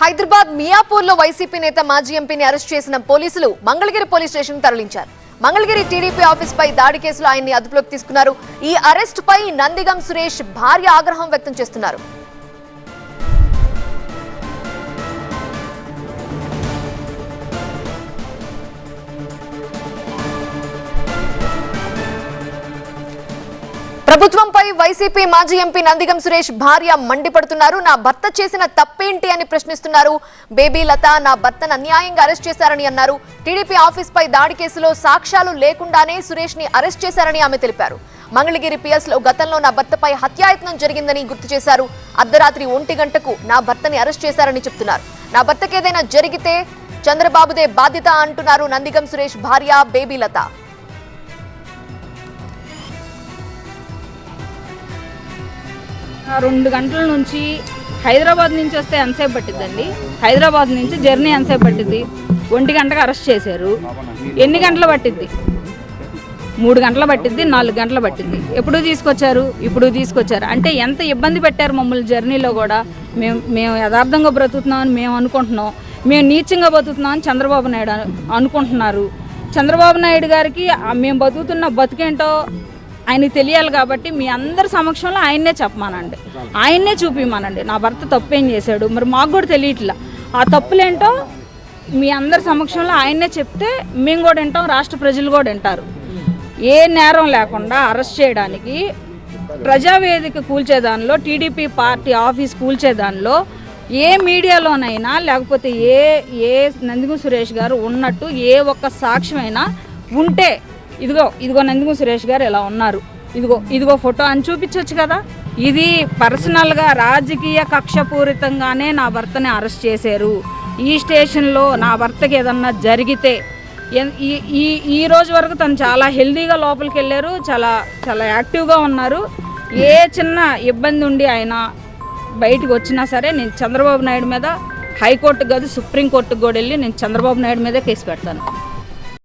Hyderabad మియాపూర్లో YCP నేత మాజీ ఎంపీని అరెస్ట్ చేసిన పోలీసులు మంగళగిరి పోలీస్ స్టేషన్ తరలించారు. మంగళగిరి టీడీపీ ఆఫీస్ పై దాడి కేసులో ఆయన్ని అదుపులోకి తీసుకున్నారు. ఈ అరెస్ట్ పై నందిగం సురేష్ భార్య ఆగ్రహం వ్యక్తం చేస్తున్నారు. ప్రభుత్వంపై వైసీపీ మాజీ ఎంపీ నందిగం సురేష్ భార్య మండిపడుతున్నారు. నా భర్త చేసిన తప్పేంటి అని ప్రశ్నిస్తున్నారు. బేబీ లత నా భర్తను అన్యాయంగా అరెస్ట్ చేశారని అన్నారు. టీడీపీ ఆఫీస్ పై దాడి కేసులో సాక్ష్యాలు లేకుండానే సురేష్ ని అరెస్ట్ చేశారని ఆమె తెలిపారు. మంగళగిరి పిఎస్ లో గతంలో నా భర్తపై హత్యాయత్నం జరిగిందని గుర్తు చేశారు. అర్ధరాత్రి 1 గంటకు నా భర్తని అరెస్ట్ చేశారని చెప్తున్నారు. నా భర్తకేదైనా జరిగితే చంద్రబాబుదే బాధ్యత అంటున్నారు నందిగం సురేష్ భార్య బేబీ లత. 2 గంటల నుంచి హైదరాబాద్ నుంచి వస్తే ఎంతసేపు పట్టిద్దండి? హైదరాబాద్ నుంచి జర్నీ ఎంతసేపు పట్టిద్ది? 1 గంటకు అరెస్ట్ చేశారు. ఎన్ని గంటలు పట్టిద్ది? 3 గంటలు పట్టిద్ది, 4 గంటలు పట్టిద్ది. ఎప్పుడు తీసుకొచ్చారు? ఇప్పుడు తీసుకొచ్చారు. అంటే ఎంత ఇబ్బంది పెట్టారు మమ్మల్ని జర్నీలో కూడా. మేము యథార్థంగా బ్రతుకుతున్నామని మేము అనుకుంటున్నాం. మేము నీచంగా బతుకుతున్నామని చంద్రబాబు నాయుడు అనుకుంటున్నారు. చంద్రబాబు నాయుడు గారికి మేము బతుకుతున్న బతుకేంటో ఆయనకి తెలియాలి కాబట్టి మీ అందరి సమక్షంలో ఆయన్నే చెప్పమానండి, ఆయన్నే చూపిమానండి. నా భర్త తప్పేం చేశాడు మరి మాకు కూడా తెలియట్లా. ఆ తప్పులేంటో మీ అందరి సమక్షంలో ఆయన్నే చెప్తే మేము కూడా వింటాం, రాష్ట్ర ప్రజలు కూడా వింటారు. ఏ నేరం లేకుండా అరెస్ట్ చేయడానికి ప్రజావేదిక కూల్చేదానిలో, టీడీపీ పార్టీ ఆఫీస్ కూల్చేదానిలో ఏ మీడియాలోనైనా లేకపోతే ఏ నందిగం సురేష్ గారు ఉన్నట్టు ఏ ఒక్క సాక్ష్యమైనా ఉంటే ఇదిగో నందిగం సురేష్ గారు ఎలా ఉన్నారు, ఇదిగో ఫోటో అని చూపించవచ్చు కదా. ఇది పర్సనల్గా రాజకీయ కక్షపూరితంగానే నా భర్తని అరెస్ట్ చేశారు. ఈ స్టేషన్లో నా భర్తకి ఏదన్నా జరిగితే ఈ రోజు వరకు తను చాలా హెల్దీగా లోపలికి వెళ్ళారు, చాలా చాలా యాక్టివ్గా ఉన్నారు. ఏ చిన్న ఇబ్బంది ఉండి ఆయన బయటకు వచ్చినా సరే నేను చంద్రబాబు నాయుడు మీద హైకోర్టుకు కాదు సుప్రీంకోర్టుకు కూడా వెళ్ళి నేను చంద్రబాబు నాయుడు మీదే కేసు పెడతాను.